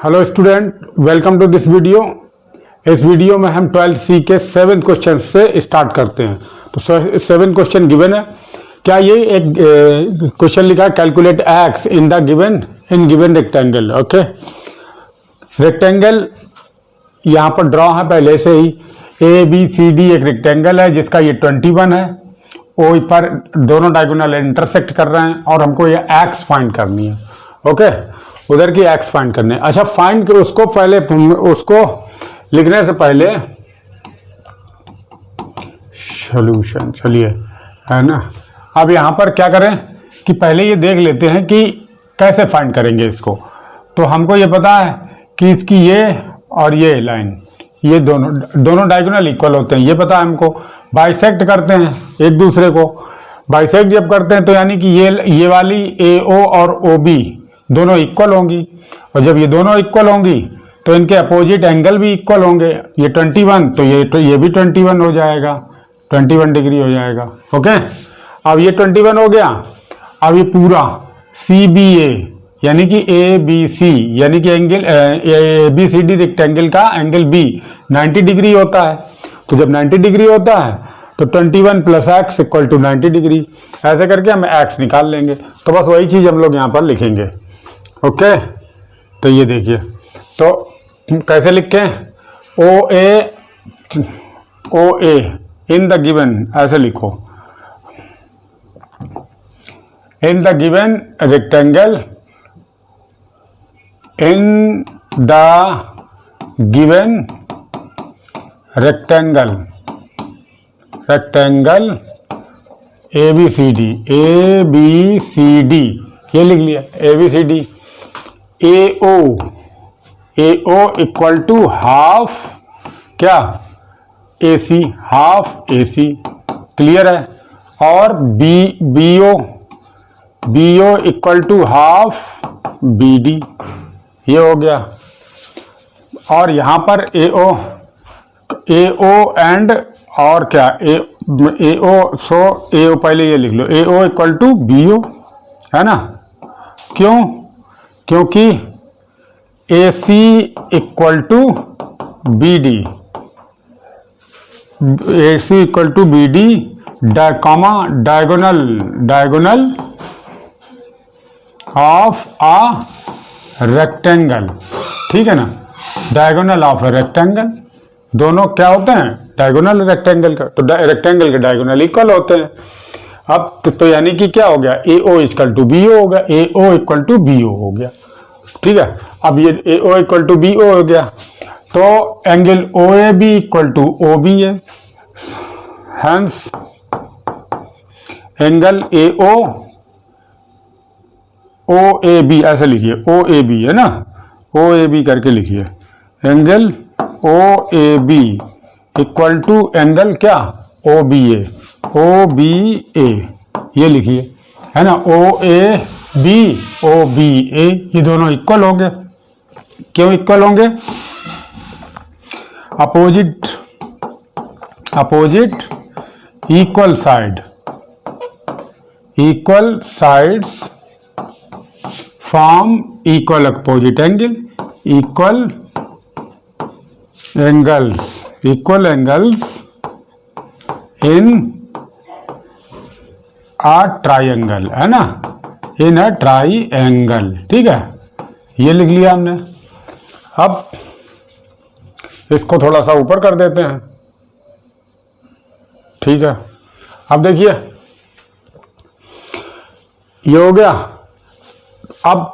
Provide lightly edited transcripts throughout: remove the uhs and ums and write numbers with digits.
Hello student, welcome to this video. इस video में हम 12th सी के 7 क्वेश्चन से स्टार्ट करते हैं। तो 7 क्वेश्चन गिवन है। क्या ये एक क्वेश्चन लिखा है, calculate x in the given rectangle. Okay, rectangle यहाँ पर ड्रॉ है पहले से ही। ए बी सी डी एक रेक्टेंगल है जिसका ये 21 है। ओ पर दोनों डायगोनल इंटरसेक्ट कर रहे हैं और हमको ये एक्स फाइंड करनी है। ओके, उधर की एक्स फाइंड करनी है। अच्छा, फाइंड उसको पहले, उसको लिखने से पहले सॉल्यूशन, चलिए, है ना। अब यहाँ पर क्या करें कि पहले ये देख लेते हैं कि कैसे फाइंड करेंगे इसको। तो हमको ये पता है कि इसकी ये और ये लाइन, ये दोनों डायगोनल इक्वल होते हैं, ये पता है हमको। बाइसेक्ट करते हैं एक दूसरे को। बाइसेक्ट जब करते हैं तो यानी कि ये वाली ए ओ और ओ बी दोनों इक्वल होंगी, और जब ये दोनों इक्वल होंगी तो इनके अपोजिट एंगल भी इक्वल होंगे। ये 21 तो ये भी 21 हो जाएगा, 21 डिग्री हो जाएगा। ओके, अब ये 21 हो गया। अब ये पूरा सी बी ए यानी कि ए बी सी यानी कि angle A B C D rectangle का एंगल बी 90 डिग्री होता है। तो जब 90 डिग्री होता है तो 21 plus X equal to 90 degree. ऐसे करके हम एक्स निकाल लेंगे। तो बस वही चीज़ हम लोग यहाँ पर लिखेंगे। ओके, तो ये देखिए, तो कैसे लिखें, ओ ए इन द गिवन, ऐसे लिखो, in the given rectangle, in the given rectangle A B C D, ये लिख लिया, A B C D. A O equal to half क्या, A C, half A C, clear है। और B O equal to half B D, ये हो गया। और यहाँ पर ए ओ एंड और क्या, ए ओ, सो ए ओ पहले ये लिख लो, A O equal to B O, है ना। क्यों? क्योंकि A C equal to B D, A C equal to B D diagonal of a rectangle, ठीक है ना। डायगोनल ऑफ ए रेक्टेंगल, दोनों क्या होते हैं, डायगोनल रेक्टेंगल का। तो रेक्टेंगल के डायगोनल इक्वल होते हैं। अब तो यानी कि क्या हो गया, A O equal to B O हो गया, A O equal to B O हो गया, ठीक है। अब ये A O equal to B O हो गया, तो angle O A B equal to O B है। Hence angle A O A B, ऐसे लिखिए, ओ ए बी, है ना, ओ ए बी करके लिखिए। Angle O A B equal to angle क्या, ओ बी ए, ओ बी ए, ये लिखिए, है ना। ओ ए बी ए, ये दोनों इक्वल होंगे। क्यों इक्वल होंगे? Opposite equal sides form equal opposite angle, equal angles in a triangle, है ना, इन अ ट्राइंगल, ठीक है। ये लिख लिया हमने। अब इसको थोड़ा सा ऊपर कर देते हैं, ठीक है। अब देखिए, ये हो गया। अब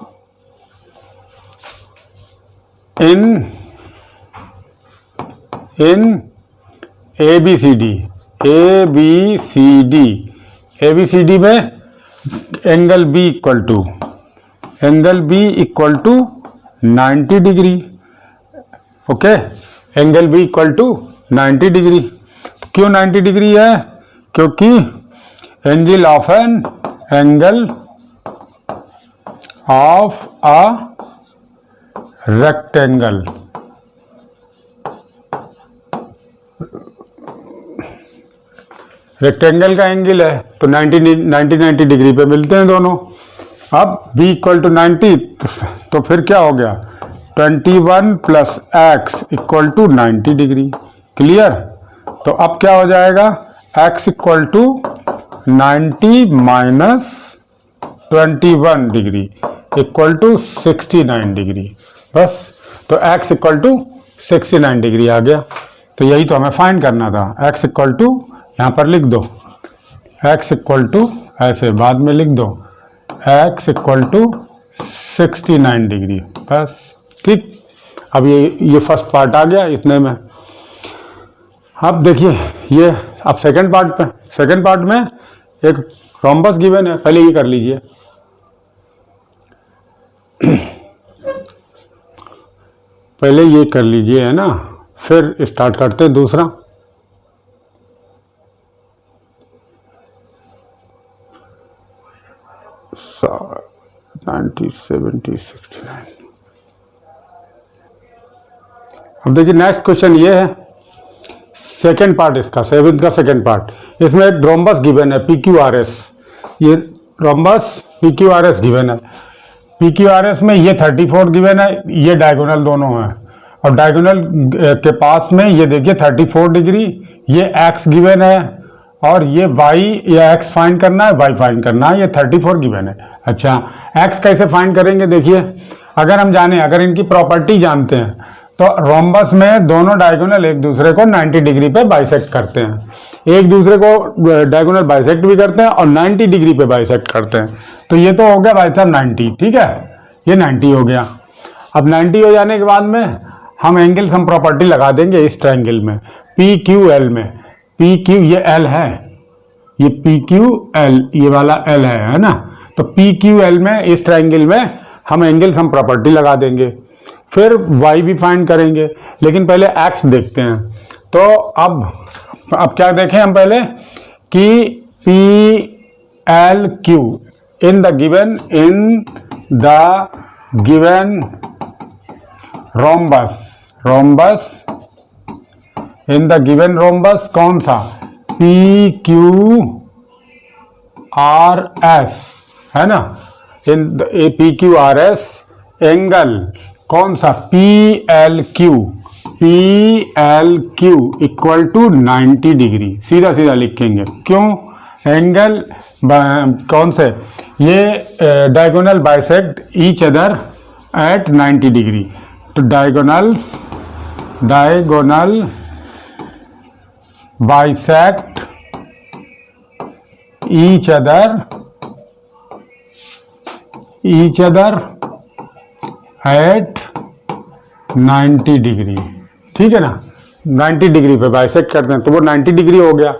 in A B C D में angle B equal to 90 degree. Okay, angle B equal to 90 degree. क्यों 90 डिग्री है? क्योंकि angle of a rectangle, rectangle का एंगल है तो 90 डिग्री पे मिलते हैं दोनों। अब b इक्वल टू 90, तो फिर क्या हो गया, 21 plus X equal to 90 degree. Clear? तो अब क्या हो जाएगा, x equal to 90 minus 21 degree equal to 69 degree. बस, तो x इक्वल टू 69 डिग्री आ गया। तो यही तो हमें फाइंड करना था। x इक्वल टू यहाँ पर लिख दो, x इक्वल टू ऐसे बाद में लिख दो, x इक्वल टू 69 डिग्री। बस ठीक। अब ये फर्स्ट पार्ट आ गया इतने में। अब देखिए ये, अब सेकंड पार्ट में एक रोम्बस गिवन है, पहले ये कर लीजिए। पहले ये कर लीजिए, है ना, फिर स्टार्ट करते हैं दूसरा। So, 90, 70, 69। अब देखिए नेक्स्ट क्वेश्चन ये है, सेकेंड पार्ट इसका, 7th का सेकेंड पार्ट। इसमें एक रोम्बस गिवन है PQRS। ये रोम्बस PQRS गिवन है। PQRS में ये 34 गिवन है, ये डायगोनल दोनों हैं, और डायगोनल के पास में ये देखिए 34 डिग्री, ये x गिवन है, और ये y या x फाइंड करना है, y फाइंड करना है, ये 34 गिवन है। अच्छा, x कैसे फाइंड करेंगे? देखिए, अगर इनकी प्रॉपर्टी जानते हैं तो रोम्बस में दोनों डायगोनल एक दूसरे को 90 डिग्री पे बाइसेक्ट करते हैं, एक दूसरे को डायगोनल बाइसेक्ट भी करते हैं और 90 डिग्री पे बाइसेक्ट करते हैं। तो ये तो हो गया भाई साहब 90, ठीक है, ये 90 हो गया। अब 90 हो जाने के बाद में हम एंगल सम प्रॉपर्टी लगा देंगे इस ट्रायंगल में, PQL में। PQ ये L है, ये PQL ये वाला L है ना, तो PQL में इस ट्रायंगल में हम एंगल सम प्रॉपर्टी लगा देंगे, फिर y भी फाइंड करेंगे, लेकिन पहले x देखते हैं। तो अब क्या देखें हम पहले कि PLQ in the given rhombus in the given rhombus कौन सा, PQRS है ना, इन PQRS एंगल कौन सा, PLQ इक्वल टू 90 डिग्री। सीधा सीधा लिखेंगे, क्यों? एंगल कौन से, ये diagonal bisect each other at 90 degree. तो diagonal bisect each other at 90 degree, ठीक है ना, 90 डिग्री पे बाइसेक्ट करते हैं, तो वो 90 डिग्री हो गया।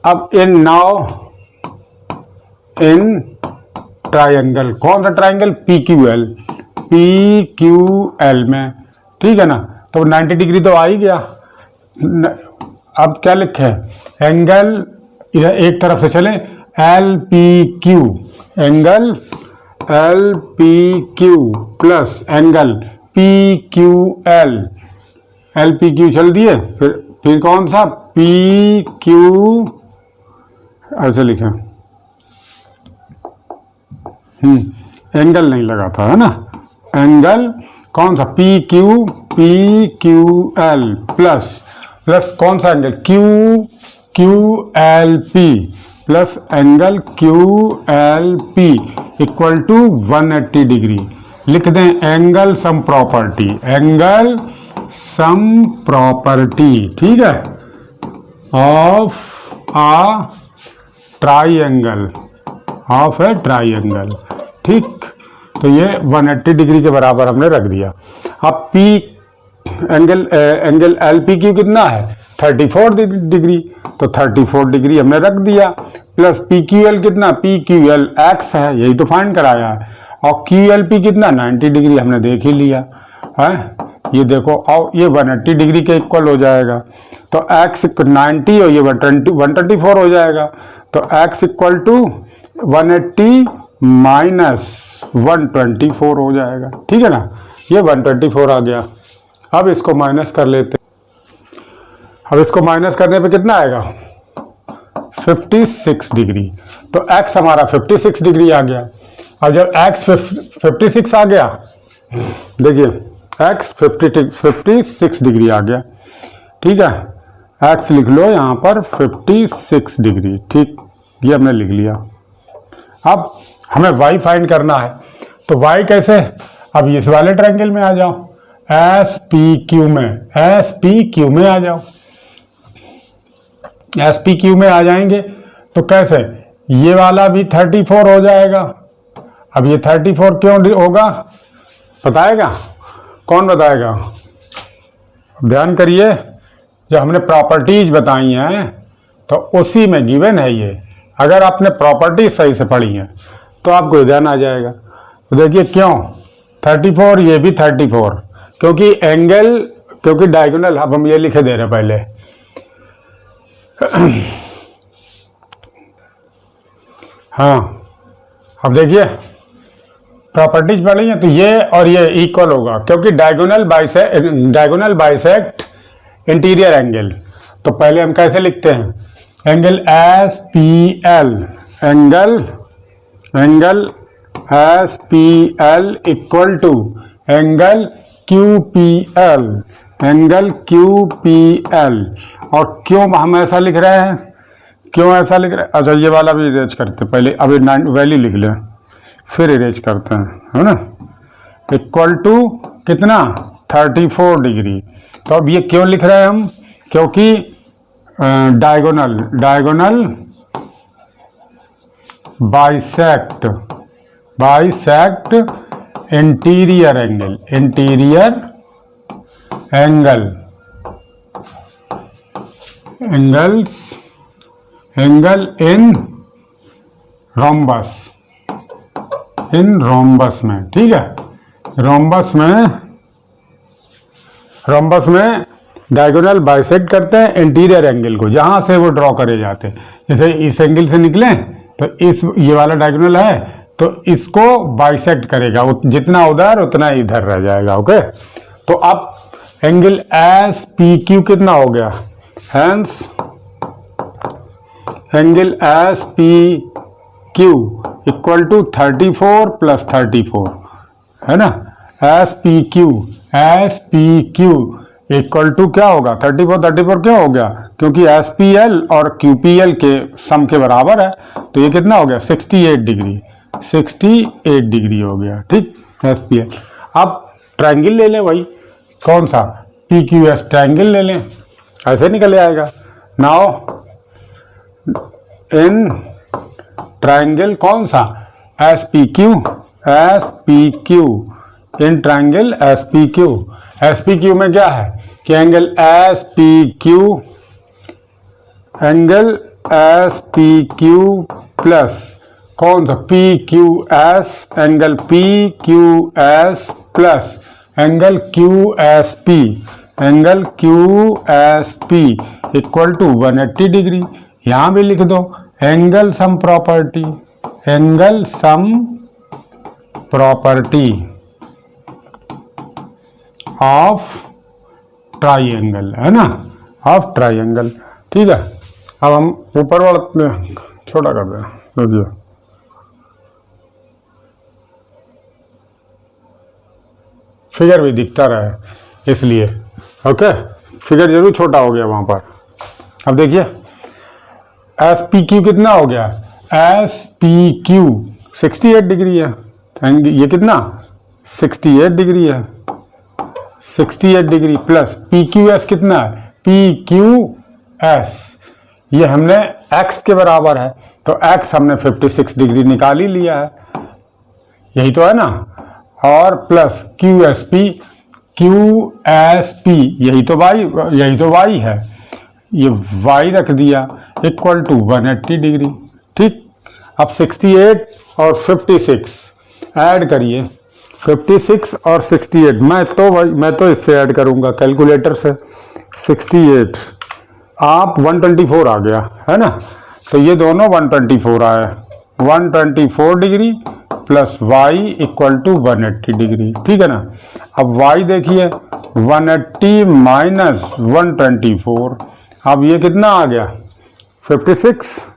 अब इन ट्रायंगल, कौन सा ट्रायंगल, PQL में, ठीक है ना, तो 90 डिग्री तो आ ही गया। अब क्या लिखे, एंगल इधर एक तरफ से चले, LPQ angle LPQ plus angle PQL, LPQ चल दिए, फिर कौन सा, PQ ऐसे लिखे, एंगल नहीं लगा था, है ना, एंगल कौन सा, PQL प्लस कौन सा angle, QLP plus angle QLP equal to 180 degree. लिख दें एंगल सम प्रॉपर्टी, ठीक है, ऑफ ए ट्राइंगल, ठीक। तो ये 180 डिग्री के बराबर हमने रख दिया। अब एंगल LPQ कितना है, 34 डिग्री, तो 34 डिग्री हमने रख दिया, प्लस PQL कितना, PQL x है, यही तो फाइंड कराया है, और QLP कितना, 90 डिग्री हमने देख ही लिया है, ये देखो, और ये 180 डिग्री के इक्वल हो जाएगा, तो x 90 और ये 124 हो जाएगा, तो x इक्वल टू 180 माइनस 124 हो जाएगा, ठीक है ना, ये 124 आ गया। अब इसको माइनस कर लेते, अब इसको माइनस करने पे कितना आएगा, 56 डिग्री, तो x हमारा 56 डिग्री आ गया। अब जब x 56 आ गया देखिए x 56 डिग्री आ गया, ठीक है। x लिख लो यहाँ पर 56 डिग्री, ठीक, ये हमने लिख लिया। अब हमें y फाइंड करना है, तो y कैसे, अब इस वाले ट्रायंगल में आ जाओ, SPQ में, SPQ में आ जाओ। SPQ में आ जाएंगे तो कैसे, ये वाला भी 34 हो जाएगा। अब ये 34 क्यों होगा, बताएगा कौन, बताएगा, ध्यान करिए, जो हमने प्रॉपर्टीज बताई हैं तो उसी में गिवन है ये। अगर आपने प्रॉपर्टीज सही से पढ़ी हैं तो आपको ध्यान आ जाएगा। तो देखिए क्यों 34, ये भी 34, क्योंकि एंगल, क्योंकि डायगोनल, अब हम ये लिखे दे रहे हैं पहले हाँ, अब देखिए प्रॉपर्टीज पढ़ी है तो ये और ये इक्वल होगा, क्योंकि डायगोनल बाइसेक्ट इंटीरियर एंगल। तो पहले हम कैसे लिखते हैं, angle SPL, angle SPL equal to angle QPL, और क्यों हम ऐसा लिख रहे हैं, क्यों ऐसा लिख रहे हैं, अच्छा ये वाला भी इरेज करते पहले, अभी वैल्यू लिख लें फिर इरेज करते हैं, है ना। इक्वल टू कितना 34 डिग्री। तो अब ये क्यों लिख रहे हैं हम, क्योंकि diagonal bisect interior angle in rhombus में, ठीक है। रोम्बस में डायगोनल बाइसेक्ट करते हैं इंटीरियर एंगल को, जहां से वो ड्रॉ करे जाते हैं। जैसे इस एंगल से निकले तो ये वाला डायगोनल है तो इसको बाइसेक्ट करेगा, जितना उधर उतना इधर रह जाएगा, ओके। तो अब एंगल SPQ कितना हो गया, hence angle SPQ equal to 34 plus 34, है ना। SPQ इक्वल टू क्या होगा, 34 क्यों हो गया, क्योंकि SPL और QPL के सम के बराबर है। तो ये कितना हो गया 68 डिग्री हो गया, ठीक, SPL। अब ट्रायंगल ले लें भाई, कौन सा, PQS ट्रायंगल ले लें, ऐसे निकल आएगा। नाउ इन ट्रायंगल कौन सा, SPQ इन ट्रायंगल SPQ में क्या है कि एंगल SPQ प्लस कौन सा PQS, angle PQS plus angle QSP equal to 180 degree. यहां भी लिख दो angle sum property of triangle, है ना, ऑफ ट्राइंगल, ठीक है। अब हम ऊपर वाला छोटा कर दें, देखिए फिगर भी दिखता रहे इसलिए, ओके, फिगर जरूर छोटा हो गया वहां पर। अब देखिए SPQ कितना हो गया, SPQ 68 डिग्री है, ये कितना 68 डिग्री है, 68 डिग्री प्लस PQS कितना है, PQS ये हमने x के बराबर है, तो x हमने 56 डिग्री निकाल ही लिया है, यही तो है ना, और प्लस QSP यही तो y है, ये y रख दिया इक्वल टू 180 डिग्री, ठीक। अब 68 और 56 ऐड करिए, 56 और 68, मैं तो इससे ऐड करूंगा कैलकुलेटर से, 68 आप 124 आ गया, है ना। तो ये दोनों 124 आए, 124 degree plus y equal to 180 degree, ठीक है ना। अब y देखिए 180 माइनस 124, अब ये कितना आ गया 56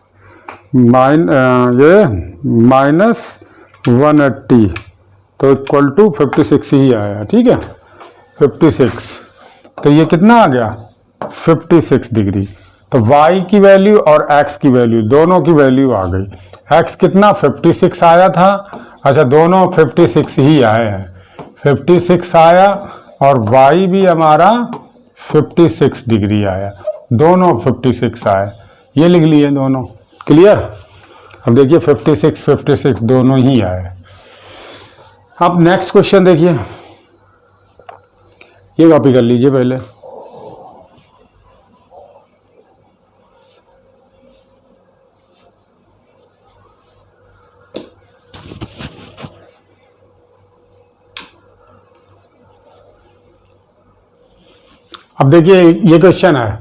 ये माइनस 180 तो इक्वल टू 56 ही आया, ठीक है 56। तो ये कितना आ गया 56 डिग्री। तो y की वैल्यू और x की वैल्यू दोनों की वैल्यू आ गई। x कितना 56 आया था, अच्छा दोनों 56 ही आए हैं, 56 आया और y भी हमारा 56 डिग्री आया, दोनों 56 आए, ये लिख लिए दोनों। क्लियर। अब देखिए 56 56 दोनों ही आए। अब नेक्स्ट क्वेश्चन देखिए, ये कॉपी कर लीजिए पहले। अब देखिए ये क्वेश्चन है,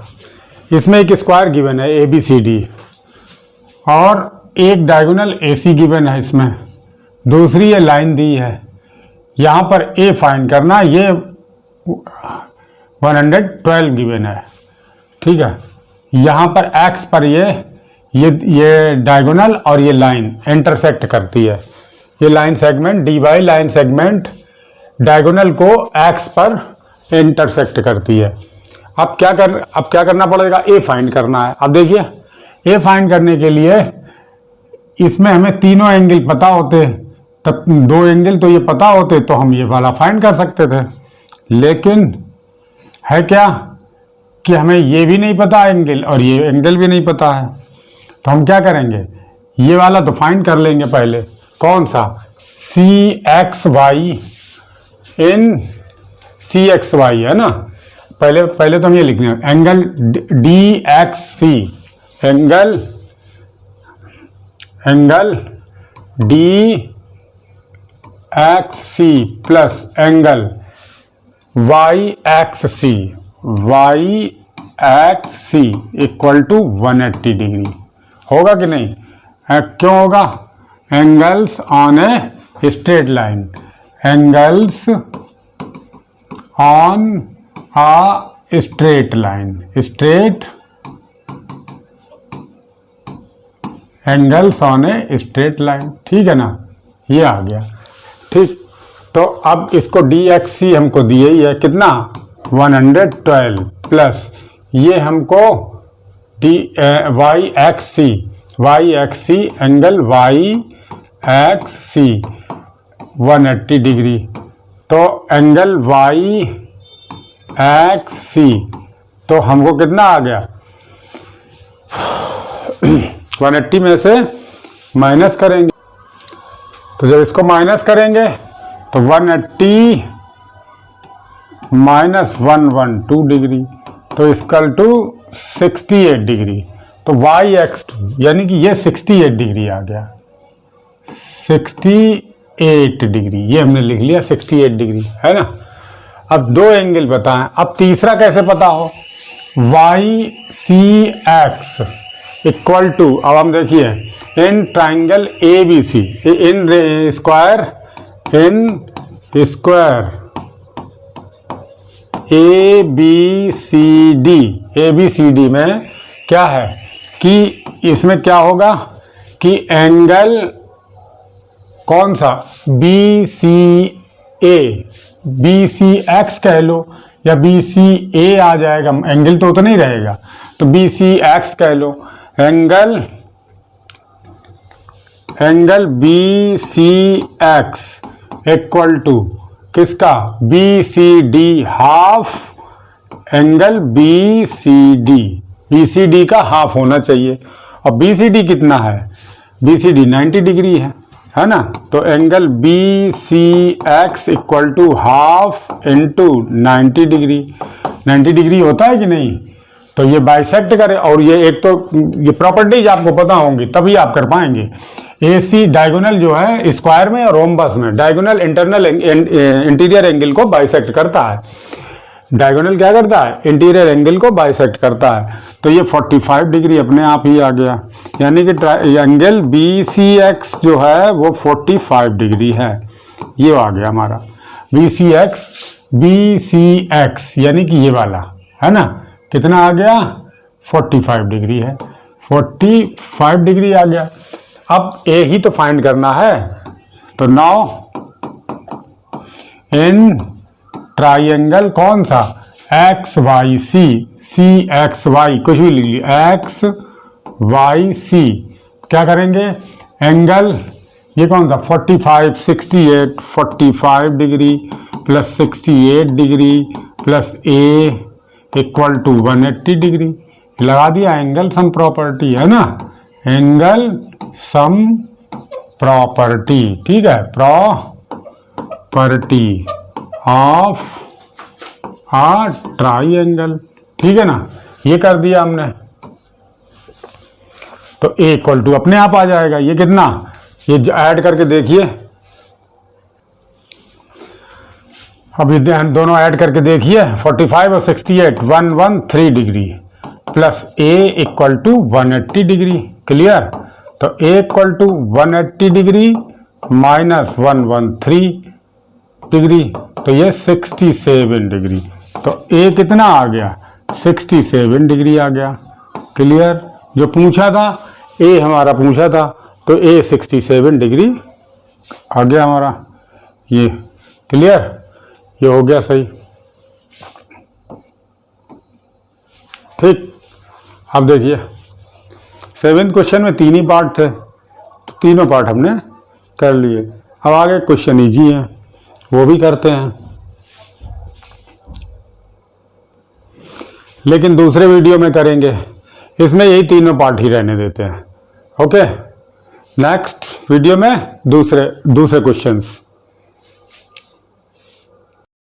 इसमें एक स्क्वायर गिवन है ABCD और एक डायगोनल AC गिवन है, इसमें दूसरी ये लाइन दी है। यहाँ पर A फाइंड करना, ये 112 गिवन है, ठीक है। यहाँ पर X पर ये डायगोनल और ये लाइन इंटरसेक्ट करती है, ये line segment DY line segment diagonal को X पर इंटरसेक्ट करती है। अब क्या करना पड़ेगा, A फाइंड करना है। अब देखिए A फाइंड करने के लिए इसमें हमें तीनों एंगल पता होते, तब दो एंगल तो ये पता होते तो हम ये वाला फाइंड कर सकते थे, लेकिन है क्या कि हमें ये भी नहीं पता एंगल और ये एंगल भी नहीं पता है। तो हम क्या करेंगे, ये वाला तो फाइंड कर लेंगे पहले, कौन सा CXY इन CXY है ना। पहले तो हम ये लिख लें angle DXC, angle DXC plus angle YXC equal to 180 degree. होगा कि नहीं, क्यों होगा, angles on a straight line, angles on a straight line, straight angles on a straight line, ठीक है ना, ये आ गया। ठीक, तो अब इसको DXC हमको दिए ही है कितना 112 प्लस ये हमको YXC एंगल YXC 180 डिग्री। तो एंगल YXC तो हमको कितना आ गया 180 में से माइनस करेंगे, तो जब इसको माइनस करेंगे तो 180 माइनस 112 डिग्री, तो इसकल टू 68 डिग्री। तो YX2 यानी कि ये 68 डिग्री आ गया, 68 डिग्री, ये हमने लिख लिया 68 डिग्री, है ना। अब दो एंगल बताएं, अब तीसरा कैसे पता हो, YCX इक्वल टू, अब हम देखिए in triangle ABC, in square ABCD में क्या है कि इसमें क्या होगा कि एंगल कौन सा BCX कह लो या BCA आ जाएगा, एंगल तो उतना ही रहेगा, तो BCX कह लो। एंगल BCX इक्वल टू किसका BCD हाफ, एंगल BCD का हाफ होना चाहिए, और BCD कितना है, BCD 90 डिग्री है ना। तो angle BCX equal to half into 90 degree, 90 degree होता है कि नहीं। तो ये बाइसेक्ट करे, और ये एक तो ये प्रॉपर्टीज आपको पता होंगी तभी आप कर पाएंगे। AC डायगोनल जो है स्क्वायर में और रोम्बस में डायगोनल इंटीरियर एंगल को बाइसेक्ट करता है, डायगोनल क्या करता है, इंटीरियर एंगल को बाइसेक्ट करता है। तो ये 45 डिग्री अपने आप ही आ गया, यानी कि एंगल BCX जो है वो 45 डिग्री है, ये आ गया हमारा BCX यानी कि ये वाला है ना, कितना आ गया 45 डिग्री है, 45 डिग्री आ गया। अब A ही तो फाइंड करना है, तो नाउ इन ट्राइंगल कौन सा, एक्स वाई सी, सी एक्स वाई, कुछ भी लिख लीजिए, एक्स वाई सी, क्या करेंगे, एंगल ये कौन सा 45 68 45 degree plus 68 degree plus a equal to 180 degree, लगा दिया, एंगल सम प्रॉपर्टी है ना, एंगल सम प्रॉपर्टी, ठीक है, प्रॉपर्टी ऑफ आ ट्राइंगल, ठीक है ना, ये कर दिया हमने। तो ए इक्वल टू अपने आप आ जाएगा, ये कितना, ये ऐड करके देखिए, अब ये दोनों ऐड करके देखिए, 45 और 68 113 degree plus a equal to 180 degree, clear. तो a equal to 180 degree minus 113 degree, तो ये 67 डिग्री, तो ए कितना आ गया, 67 डिग्री आ गया, क्लियर। जो पूछा था ए हमारा पूछा था, तो ए 67 डिग्री आ गया हमारा, ये क्लियर, ये हो गया सही, ठीक। अब देखिए 7th क्वेश्चन में 3 ही पार्ट थे, तो तीनों पार्ट हमने कर लिए। अब आगे क्वेश्चन इजी है, वो भी करते हैं, लेकिन दूसरे वीडियो में करेंगे, इसमें यही तीनों पार्ट ही रहने देते हैं। ओके, नेक्स्ट वीडियो में दूसरे क्वेश्चंस।